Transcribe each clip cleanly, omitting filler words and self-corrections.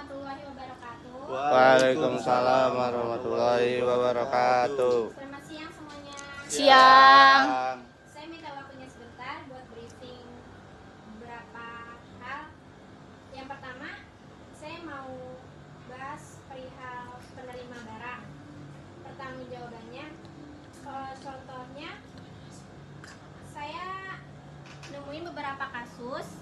warahmatullahi wabarakatuh. Waalaikumsalam warahmatullahi wabarakatuh. Selamat siang semuanya. Siang. Saya minta waktunya sebentar buat briefing beberapa hal. Yang pertama, saya mau bahas perihal penerima barang. Pertanggungjawabannya, contohnya saya nemuin beberapa kasus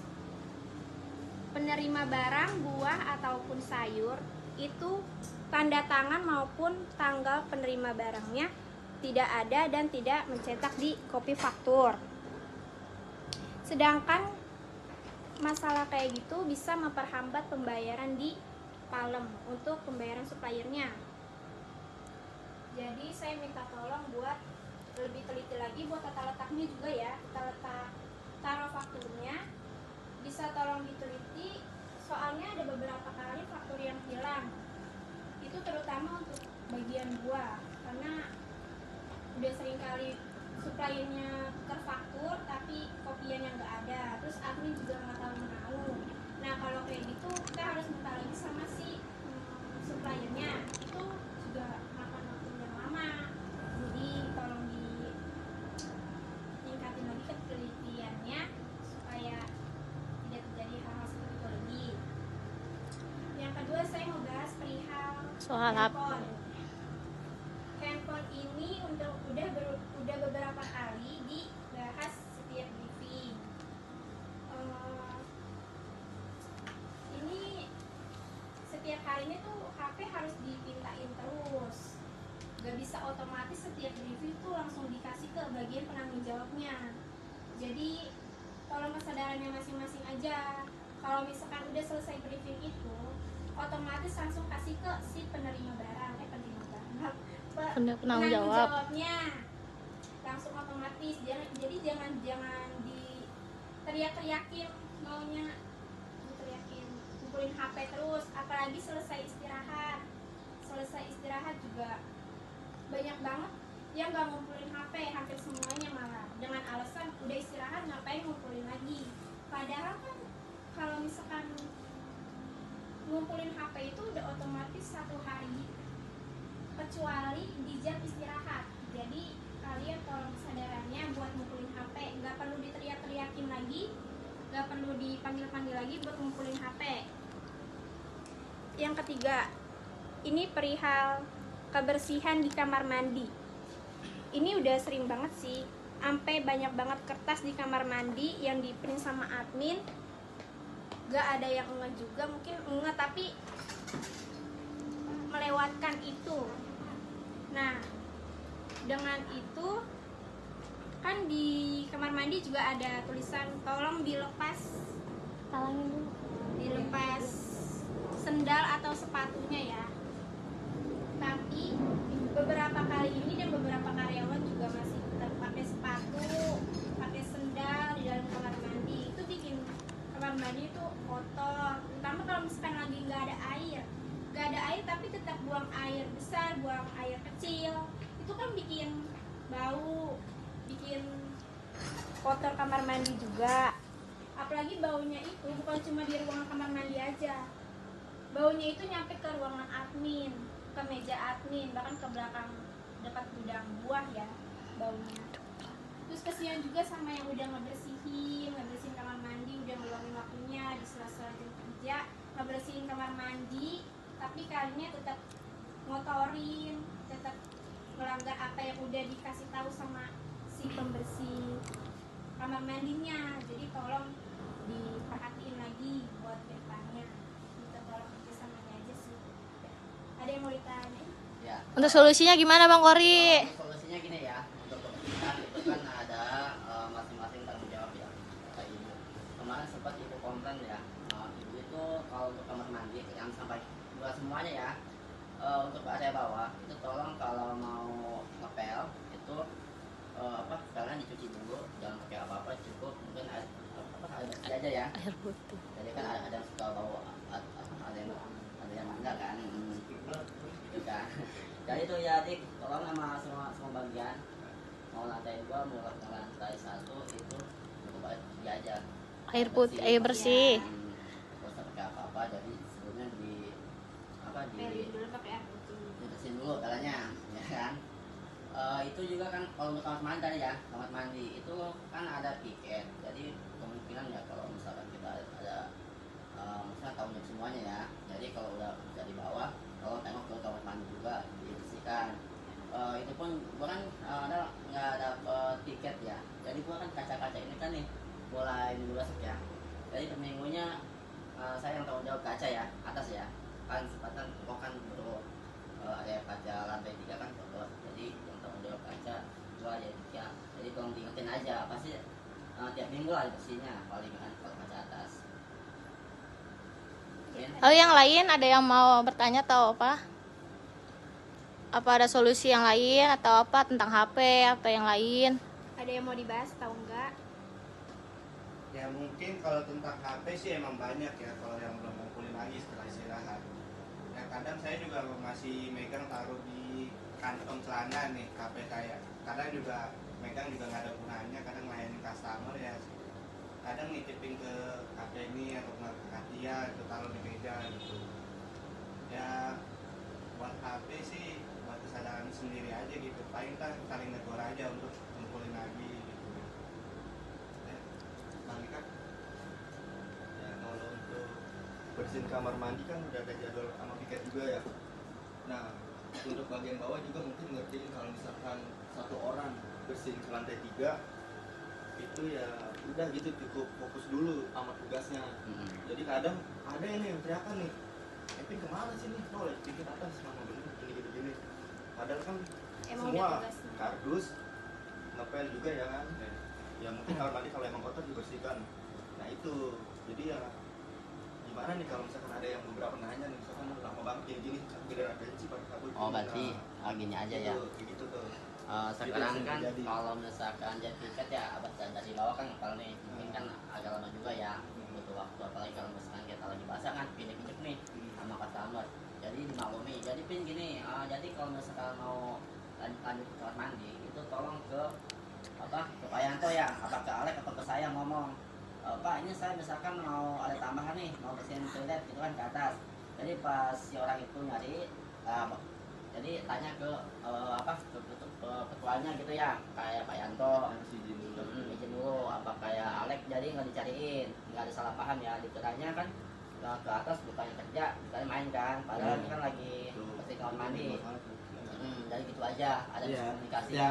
penerima barang buah ataupun sayur itu tanda tangan maupun tanggal penerima barangnya tidak ada dan tidak mencetak di kopi faktur. Sedangkan masalah kayak gitu bisa memperhambat pembayaran di Palem untuk pembayaran suppliernya. Jadi saya minta tolong buat lebih teliti lagi buat tata letaknya juga ya, tata letak taruh fakturnya bisa tolong diteliti, soalnya ada beberapa kali faktur yang hilang. Itu terutama untuk bagian buah, karena udah sering kali suppliernya terfaktur tapi kopiannya nggak ada, terus admin juga nggak tahu menau. Nah kalau kayak gitu kita harus minta lagi sama si suppliernya, itu juga makan waktu yang lama. Jadi tolong ditingkatin lagi ketelitiannya supaya tidak terjadi hal-hal seperti itu lagi. Yang kedua saya mau bahas perihal Soal handphone. Handphone ini udah beberapa kali dibahas setiap briefing. Ini setiap harinya tuh HP harus dipintain terus. Gak bisa otomatis setiap briefing tuh langsung dikasih ke bagian penanggung jawabnya. Jadi tolong kesadarannya masing-masing aja. Kalau misalkan udah selesai briefing itu, otomatis langsung kasih ke si penerima barang, penanggung jawabnya. Langsung otomatis. Jadi jangan teriak-teriakin maunya, teriakin, kumpulin HP terus. Apalagi selesai istirahat juga banyak banget yang gak ngumpulin HP, hampir semuanya malah dengan alasan udah istirahat ngapain ngumpulin lagi. Padahal kan kalau misalkan ngumpulin HP itu udah otomatis satu hari kecuali di jam istirahat. Jadi kalian tolong kesadarannya buat ngumpulin HP, gak perlu diteriak-teriakin lagi, gak perlu dipanggil-panggil lagi buat ngumpulin HP. Yang ketiga, ini perihal kebersihan di kamar mandi. Ini udah sering banget sih, sampai banyak banget kertas di kamar mandi yang di print sama admin. Gak ada yang enggak juga, mungkin enggak tapi melewatkan itu. Nah, dengan itu kan di kamar mandi juga ada tulisan tolong dilepas sendal atau sepatunya ya. Tapi beberapa kali ini dan beberapa karyawan juga masih tetap pakai sepatu, pakai sendal di dalam kamar mandi. Itu bikin kamar mandi itu kotor, terutama kalau misalkan lagi nggak ada air tapi tetap buang air besar, buang air kecil, itu kan bikin bau, bikin kotor kamar mandi juga. Apalagi baunya itu bukan cuma di ruangan kamar mandi aja, baunya itu nyampe ke ruangan admin, ke meja admin, bahkan ke belakang dekat gudang buah ya baunya. Terus kesian juga sama yang udah ngebersihin kamar mandi, udah ngeluangin waktunya di sela-sela jam kerja ngebersihin kamar mandi, tapi kalinya tetap ngotorin, tetap melanggar apa yang udah dikasih tahu sama si pembersih kamar mandinya. Jadi tolong diperhatiin lagi buat depannya. Minta tolong kerjasamanya aja sih. Ada yang mau ditanya? Ya. Untuk solusinya gimana Bang Kori? Solusinya gini ya, untuk kebersihan itu kan ada masing-masing tanggung jawab ya. Kata ibu kemarin sempat ibu komplain ya, ibu itu kalau untuk kamar mandi yang sampai buat semuanya ya, untuk saya bawa itu tolong kalau mau ngepel itu kalian dicuci dulu, jangan pakai apa-apa, cukup mungkin air bersih aja ya. Air putih. Jadi kan ada yang suka bau, ada yang enggak kan, gitu kan. Jadi itu ya dik, tolong sama semua bagian, mau lantai 2 mau lantai 1 itu cukup aja Air putih, air bersih. Nggak usah pakai apa-apa. Jadi sebelumnya apa Steril dulu pakai air putih. dibersihin dulu kalanya, ya kan. Itu juga kan kalau untuk kamar mandi tadi ya, kamar mandi itu kan ada piket, jadi kemungkinan ya kalau misalkan kita ada misalnya tahu semuanya ya, jadi kalau udah bisa di bawah, kalau tengok ke kamar mandi juga dibersihkan. Itu pun gua kan ada nggak dapet tiket ya, jadi gua kan kaca-kaca ini kan nih mulai minggu besok ya, jadi per minggunya saya yang tanggung jawab kaca ya, atas ya, kan sempatan kok kan baru ada kaca lantai 3 kan kotor, jadi yang tanggung jawab kaca dua ya 3, jadi tolong diingetin aja pasti tiap minggu lah bersihnya paling kan kalau kaca atas. Lalu yang lain ada yang mau bertanya atau apa? Apa ada solusi yang lain atau apa tentang HP atau yang lain? Ada yang mau dibahas tahu enggak? Ya mungkin kalau tentang HP sih emang banyak ya kalau yang belum ngumpulin lagi setelah istirahat. Ya kadang saya juga masih megang taruh di kantong celana nih HP saya. Kadang juga megang juga nggak ada gunanya, kadang layani customer ya. Kadang nitipin ke HP ini atau ke Katia itu taruh di meja gitu. Ya buat HP sih buat kesadaran sendiri aja gitu. Paling kan saling negor aja untuk ngumpulin lagi gitu. Kan ya kalau untuk bersihin kamar mandi kan udah ada jadwal sama piket juga ya. Nah untuk bagian bawah juga mungkin ngertiin kalau misalkan satu orang bersihin ke lantai 3 itu ya udah gitu cukup fokus dulu sama tugasnya. Jadi kadang ada ini yang teriakan nih, Epin kemana sih nih? No, bikin atas sama bener gini. Padahal kan Emang semua udah tugasnya. kardus ngepel juga ya kan. Ya mungkin kamar mandi kalau emang kotor dibersihkan. Nah itu jadi ya gimana nih kalau misalkan ada yang beberapa nanya nih misalkan lama banget gini kan giliran benci pakai kabut. Oh berarti gini aja ya. Kayak gitu tuh. Sekarang Itu kan terjadi. kalau misalkan jadi tiket ya abad dari bawah kan ngepel nih, mungkin kan agak lama juga ya, butuh waktu, apalagi kalau misalkan kita lagi basah kan pindah-pindah nih sama customer, jadi dimaklumi. Jadi pin gini, jadi kalau misalkan mau lanjut ke kamar mandi itu tolong ke Pak Yanto ya, apa ke Alek atau ke saya ngomong, Pak ini saya misalkan mau ada tambahan nih, mau bersihin toilet gitu kan ke atas. Jadi pas si orang itu nyari, jadi tanya ke ke ketuanya gitu ya, kayak Pak Yanto, izin dulu, apa kayak Alek, jadi nggak dicariin, nggak ada salah paham ya, dikiranya kan ke atas bukannya kerja, bukannya main kan, padahal ini kan lagi bersih kamar mandi. Jadi gitu aja, ada komunikasinya.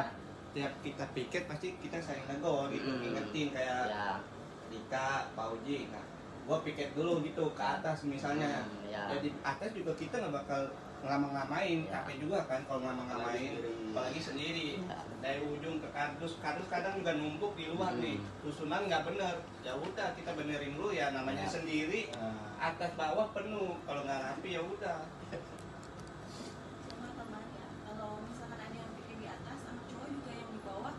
Tiap kita piket pasti kita saling negor gitu, ingetin kayak Dika, Pak Uji. Nah, gua piket dulu gitu ke atas misalnya. Jadi atas juga kita nggak bakal ngelama-ngamain, capek juga kan kalau ngelama-ngamain, apalagi sendiri. Dari ujung ke kardus kadang juga numpuk di luar nih, susunan nggak bener. Ya udah kita benerin dulu ya, namanya sendiri. Atas bawah penuh, kalau nggak rapi ya udah. Sama tambahan ya, kalau misalkan ada yang bikin di atas, sama cowok juga yang di bawah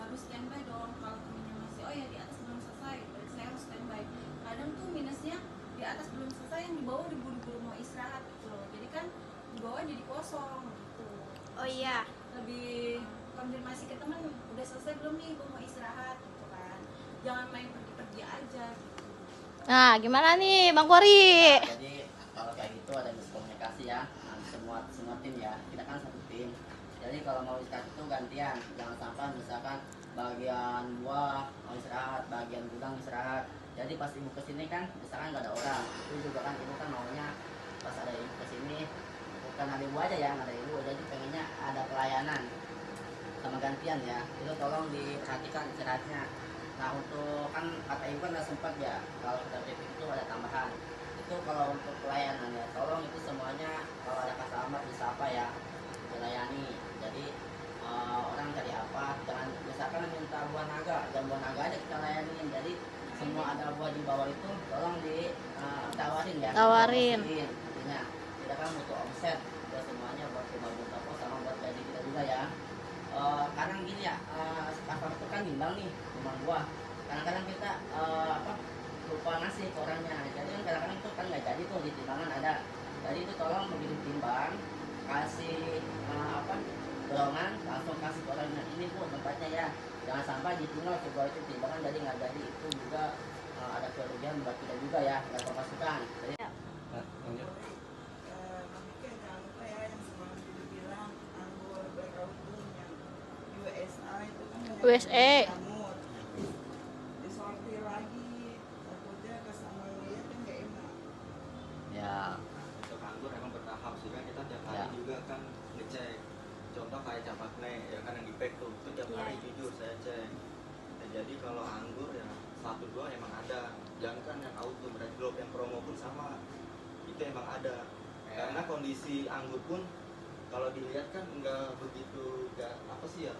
harus standby dong. Kalau temennya masih, oh ya di atas belum selesai, berarti saya harus standby. Kadang tuh minusnya di atas belum selesai, yang di bawah udah buru-buru mau istirahat gitu loh. Jadi kan di bawah jadi kosong gitu. Oh iya. Lebih konfirmasi ke temen, udah selesai belum nih, gue mau istirahat gitu kan. Jangan main pergi-pergi aja gitu. Nah, gimana nih Bang Kori? Jadi kalau kayak gitu ada miskomunikasi ya, semua tim ya, kita kan satu tim. Jadi kalau mau istirahat itu gantian, jangan sampai misalkan bagian buah mau istirahat, bagian gudang istirahat. Jadi pas ibu kesini kan, misalkan nggak ada orang, itu juga kan ibu kan maunya pas ada ibu kesini, bukan ada ibu aja ya, nggak ada ibu, jadi pengennya ada pelayanan sama gantian ya. Itu tolong diperhatikan istirahatnya. Nah untuk kan kata ibu kan nggak sempat ya, kalau kita briefing itu ada tambahan. Itu kalau untuk pelayanan ya, tolong itu semuanya kalau ada customer disapa ya, dilayani. Jadi orang cari apa, jangan misalkan minta buah naga, jangan buah naga aja kita layanin. Jadi semua ada buah di bawah itu tolong ditawarin ya. Tawarin. Artinya kita kan butuh omset, ya semuanya buat rumah toko sama buat gaji kita juga ya. Kadang gini ya, customer itu kan nimbang nih rumah buah. Kadang-kadang kita lupa ngasih ke orangnya. Jadi kan kadang-kadang itu kan nggak jadi tuh di timbangan ada. Jadi itu tolong begitu timbang, kasih dorongan, langsung kasih ke orangnya, ini bu tempatnya ya. Jangan sampai ditinggal sebuah itu timbangan jadi nggak jadi, itu juga ada kerugian buat kita juga ya, nggak pemasukan. Jadi Lanjut. WSE. jamur disortir lagi, takutnya kesana lihat kan nggak enak. Ya, Untuk anggur emang bertahap sih kan, kita tiap hari Ya. juga kan ngecek. Contoh kayak capakne ya kan yang di pack tuh, itu tiap hari Iya. jujur saya cek. Nah, jadi kalau anggur ya 1-2 emang ada, jangan kan yang auto red globe yang promo pun sama, itu emang ada. Karena kondisi anggur pun kalau dilihat kan nggak begitu, nggak apa sih ya,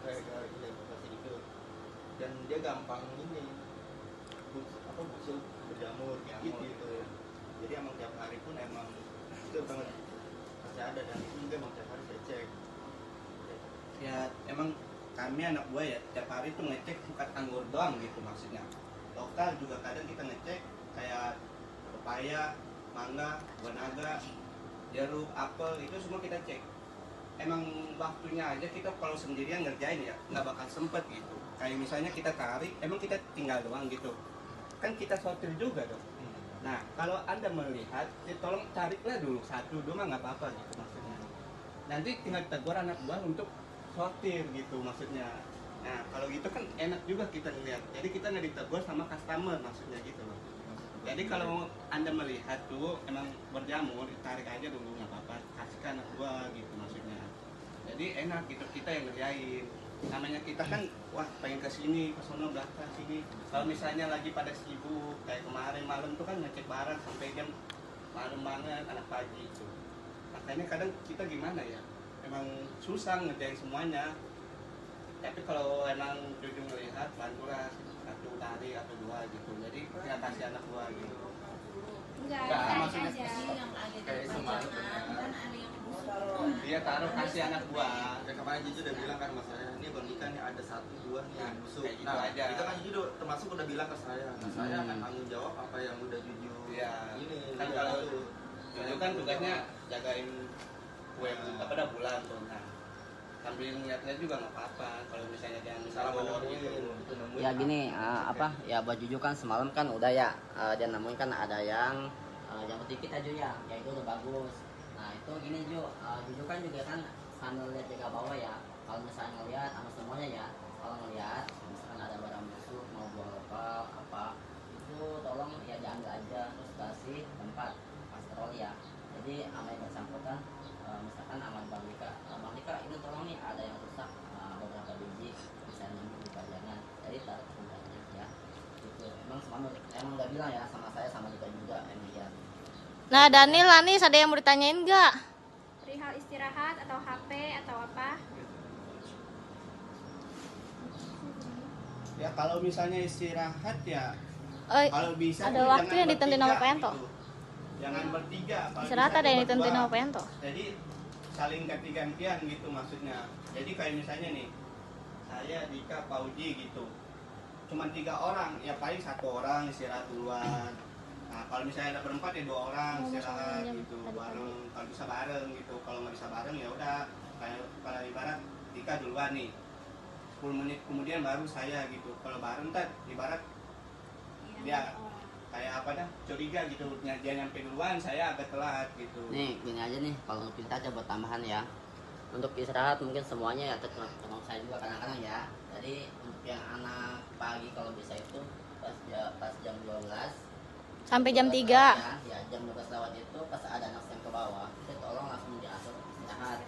kayak ini seperti itu. Dan dia gampang ini busuk berjamur gitu ya. Jadi emang tiap hari pun emang itu banget masih ada, dan itu juga emang tiap hari saya cek. Ya emang kami anak buah ya tiap hari tuh ngecek bukan anggur doang gitu maksudnya. Lokal juga kadang kita ngecek kayak pepaya, mangga, buah naga, jeruk, apel, itu semua kita cek. Emang waktunya aja kita kalau sendirian ngerjain ya nggak bakal sempet gitu. Kayak misalnya kita tarik, emang kita tinggal doang gitu. Kan kita sortir juga dong. Nah kalau anda melihat, ya tolong tariklah dulu 1-2 mah nggak apa-apa gitu maksudnya. Nanti tinggal tegur anak buah untuk sortir gitu maksudnya. Nah kalau gitu kan enak juga kita ngeliat. Jadi kita nggak ditegur sama customer maksudnya gitu loh. Jadi kalau anda melihat tuh emang berjamur, tarik aja dulu nggak apa-apa, kasih ke anak buah gitu maksudnya. Jadi enak gitu kita yang ngerjain. Namanya kita kan wah pengen ke sini, ke sono belakang sini. Kalau misalnya lagi pada sibuk kayak kemarin malam tuh kan ngecek barang sampai jam malam banget anak pagi itu. Makanya kadang kita gimana ya? Emang susah ngerjain semuanya. Tapi kalau emang jujur melihat bantulah 1 hari atau 2 gitu. Jadi nggak kasih anak buah gitu. Enggak, Enggak, ditarik maksudnya aja. Jadi yang ada di Kayak semangat pajangan bener. kan ada yang busuk. Dia taruh kasih anak buah. Ya kemarin Juju udah bilang kan sama saya, ini Bang Dika nih ada 1-2 nih yang busuk. Kayak gitu Nah, aja. itu kan Juju termasuk udah bilang ke saya. Nah, saya akan tanggung jawab apa yang udah Juju Iya. ini. Kan lihat kalau itu. Jujur kan tugasnya jagain kue apa dah bulan tuh. Nah, sambil ngeliat-ngeliat juga nggak apa-apa kalau misalnya dia Salah ngelawan menemuin, itu nemuin. ya gini, apa ya buat Juju kan semalam kan udah ya, dia nemuin kan ada yang jamur dikit aja ya itu udah bagus. Nah itu gini Juju kan juga kan sambil lihat jaga bawah ya. Kalau misalnya ngeliat sama semuanya ya, kalau ngeliat misalkan ada barang busuk mau buang apa itu tolong ya diambil aja terus kasih tempat pastroli ya. Jadi sama yang bersangkutan, misalkan sama Bang Dika ini tolong nih ada yang rusak beberapa biji bisa nyambung di pajangan, jadi taruh ke tempatnya ya. Itu emang udah bilang ya sama saya sama Dika juga ya. Nah, Daniel, Anis, ada yang mau ditanyain nggak? Perihal istirahat atau HP atau apa? Ya kalau misalnya istirahat ya kalau bisa ada tuh waktu jangan yang ditentuin sama bertiga Pento. gitu. Jangan bertiga. kalau Istirahat bisa ada yang tuh ditentuin berdua. sama Pento. Jadi saling ganti-gantian gitu maksudnya. Jadi kayak misalnya nih saya Dika Pauji gitu. Cuma 3 orang ya paling 1 orang istirahat duluan. Nah kalau misalnya ada berempat ya 2 orang Oh, istirahat misalnya gitu tadi-tadi. bareng. Kalau bisa bareng gitu. Kalau nggak bisa bareng ya udah kayak kalau ibarat Dika duluan nih. 10 menit kemudian baru saya gitu. Kalau bareng kan ibarat dia kayak apa dah curiga gitu, dia nyampe duluan saya agak telat gitu. Nih gini aja nih, kalau untuk kita aja buat tambahan ya. Untuk istirahat mungkin semuanya ya termasuk saya juga kadang-kadang ya. Jadi untuk yang anak pagi kalau bisa itu pas jam 12 Sampai jam 3. ya jam 12 lewat itu pas ada anak yang ke bawah itu tolong langsung diasuh istirahat.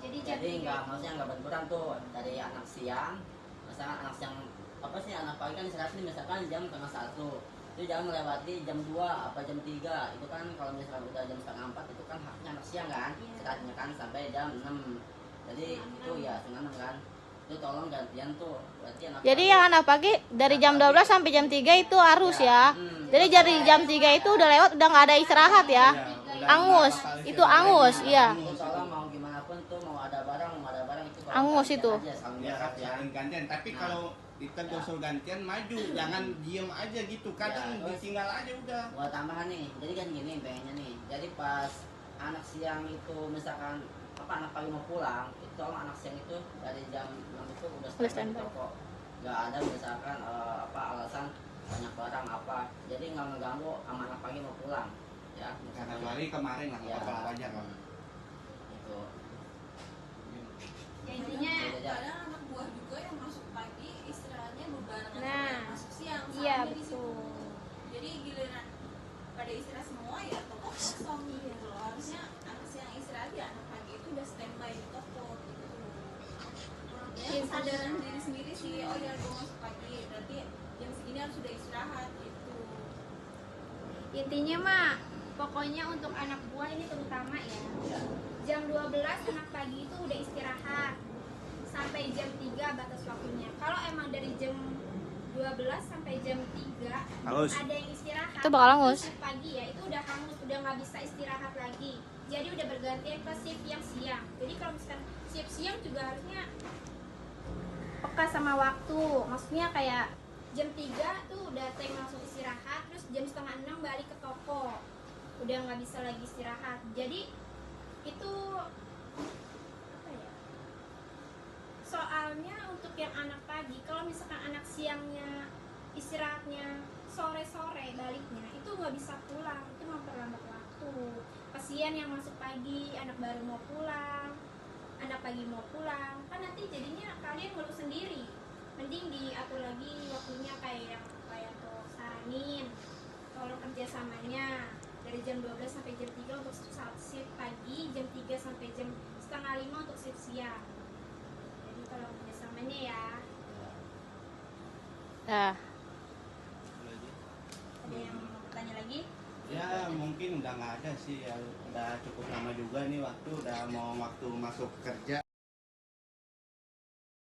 Jadi Jadi maksudnya nggak benturan tuh dari anak siang, misalkan anak siang apa sih anak pagi kan istirahat nih misalkan jam 12:30 itu jangan melewati jam 2 apa jam 3 itu kan kalau misalkan udah jam 3:30 itu kan haknya anak siang kan Iya. istirahatnya kan sampai jam 6 jadi itu ya setengah 6 kan itu tolong gantian tuh berarti anak Jadi pagi- yang anak pagi dari jam 12 sampai jam 3 itu harus ya. Jadi dari jam 3 itu udah lewat, udah nggak ada istirahat ya. Angus, itu angus, iya. itu tolong mau gimana pun tuh mau ada barang itu tolong Angus gantian itu. aja, saling Ya istirahat ya. saling gantian, tapi Nah. kalau kita gosok gantian maju, jangan diem aja gitu. Kadang Ya, terus- ditinggal aja udah. Buat tambahan nih, jadi kan gini pengennya nih. Jadi pas anak siang itu misalkan apa anak pagi mau pulang, itu tolong anak siang itu dari jam 6 itu udah standby di standby. toko. Nggak ada misalkan apa alasan banyak barang apa. Jadi nggak ngeganggu sama anak pagi mau pulang. Ya, Karena kemarin lah, nggak Ya. apa-apa wajar lah. Itu. Ya intinya kadang anak buah juga yang masuk pagi istirahatnya berbarengan sama Nah, yang masuk siang. iya, Salahnya di situ. betul. Jadi giliran pada istirahat semua ya toko kosong gitu loh. Harusnya anak siang istirahat ya anak pagi itu udah standby di toko gitu. Ya kesadaran diri sendiri sih, oh ya gue masuk pagi berarti jam segini harus sudah istirahat gitu. intinya mah pokoknya untuk anak buah ini terutama ya. Jam 12 anak pagi itu udah istirahat. Sampai jam 3 batas waktunya. Kalau emang dari jam 12 sampai jam 3 Hangus. ada yang istirahat. Itu bakal hangus. Shift pagi ya, itu udah hangus, udah nggak bisa istirahat lagi. Jadi udah berganti ke shift yang siang. Jadi kalau misalkan shift siang juga harusnya peka sama waktu. Maksudnya kayak jam 3 tuh udah time langsung istirahat, terus jam setengah 6 balik ke toko. Udah nggak bisa lagi istirahat. Jadi itu apa ya? Soalnya untuk yang anak pagi, kalau misalkan anak siangnya istirahatnya sore-sore baliknya, itu nggak bisa pulang, itu memperlambat waktu. Kasihan yang masuk pagi, anak baru mau pulang, anak pagi mau pulang, kan nanti jadinya kalian ngeluh sendiri. Mending diatur lagi waktunya kayak yang kayak tuh saranin, tolong kerjasamanya dari jam 12 sampai jam 3 untuk shift pagi, jam 3 sampai jam setengah 5 untuk shift siang. Jadi kalau kerjasamanya ya. Nah, Ada yang mau bertanya lagi? Ya mungkin udah nggak ada sih ya, udah cukup lama juga nih waktu, udah mau waktu masuk kerja.